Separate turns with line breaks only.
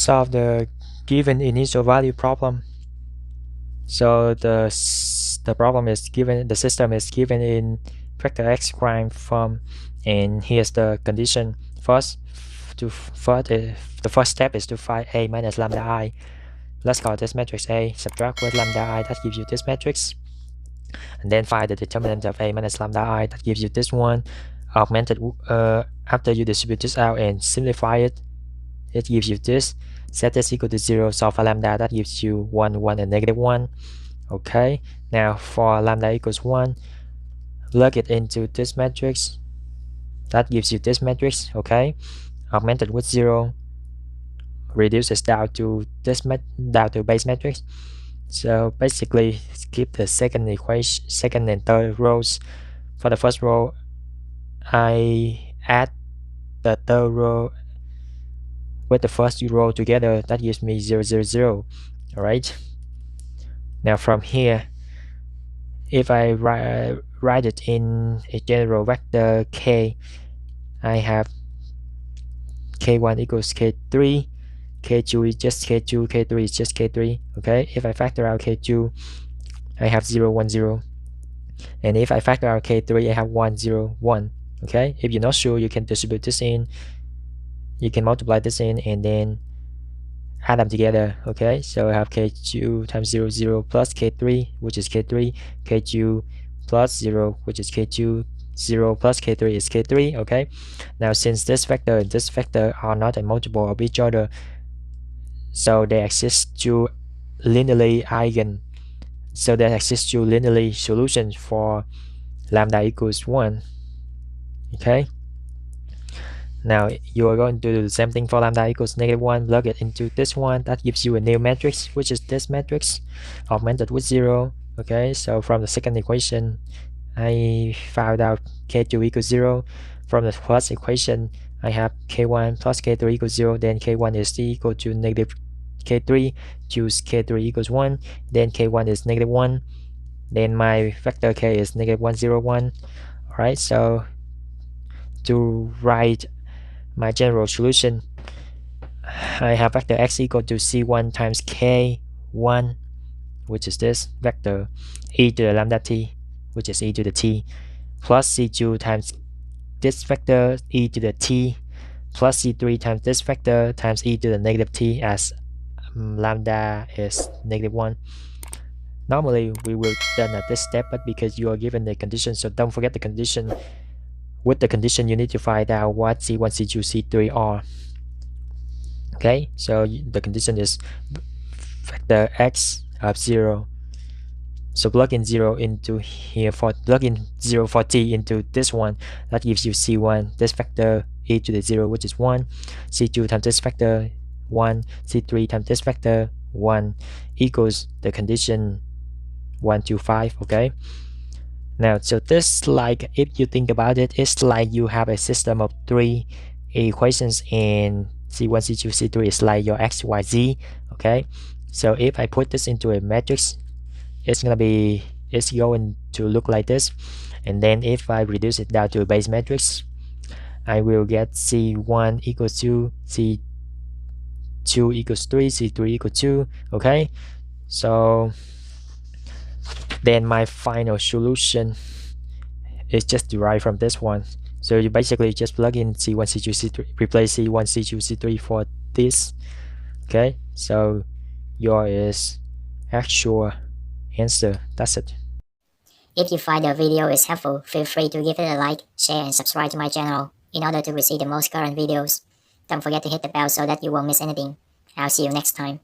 solve the given initial value problem. So the problem is given, the system is given in vector x prime form, and here's the condition. The first step is to find a minus lambda I. Let's call this matrix A, subtract with lambda I, that gives you this matrix, and then find the determinant of A minus lambda I, that gives you this one. Augmented after you distribute this out and simplify it, it gives you this. Set this equal to 0, solve for lambda, that gives you 1, 1, and negative 1. Okay, now for lambda equals 1, plug it into this matrix, that gives you this matrix. Okay, augmented with 0, reduces down to this down to base matrix. So basically skip the second equation, second and third rows. For the first row, I add the third row with the first row together, that gives me 0, 0, 0. All right, now from here, if I write it in a general vector k, I have k1 equals k3, k2 is just k2, k3 is just k3. Okay, if I factor out k2, I have 0, 1, 0, and if I factor out k3, I have 1, 0, 1. Okay, if you're not sure, you can distribute this in, you can multiply this in, and then add them together. Okay, so I have k2 times 0, 0 plus k3, which is k3, k2 plus 0, which is k2, 0 plus k3 is k3. Okay, now since this vector and this vector are not a multiple of each other, so they exist two linearly eigen, so there exists two linearly solutions for lambda equals 1. Okay, now you are going to do the same thing for lambda equals negative 1, plug it into this one, that gives you a new matrix, which is this matrix, augmented with 0. Okay, so from the second equation, I found out k2 equals 0. From the first equation, I have k1 plus k3 equals 0, then k1 is equal to negative k3, choose k3 equals 1, then k1 is negative 1, then my vector k is negative 1, 0, 1. Alright, so to write my general solution, I have vector x equal to c1 times k1, which is this vector, e to the lambda t, which is e to the t, plus c2 times this vector e to the t, plus c3 times this vector times e to the negative t, as lambda is negative 1. Normally we will done at this step, but because you are given the condition, so don't forget the condition. With the condition, you need to find out what c1, c2, c3 are. Okay, so the condition is vector x of 0. So plug in 0 into here, plug in 0 for t into this one, that gives you c1, this vector e to the 0, which is 1, c2 times this vector 1, c3 times this vector 1, equals the condition 1 to 5. Okay, now so this, like, if you think about it, it's like you have a system of 3 equations, and c1, c2, c3 is like your x, y, z. Okay, so if I put this into a matrix, it's going to look like this. And then if I reduce it down to a base matrix, I will get c1 equals 2, c2 equals 3, c3 equals 2. Okay, so then my final solution is just derived from this one. So you basically just plug in c1, c2, c3, replace c1, c2, c3 for this. Okay, so your is actual answer. That's it.
If you find the video is helpful, feel free to give it a like, share, and subscribe to my channel in order to receive the most current videos. Don't forget to hit the bell so that you won't miss anything. I'll see you next time.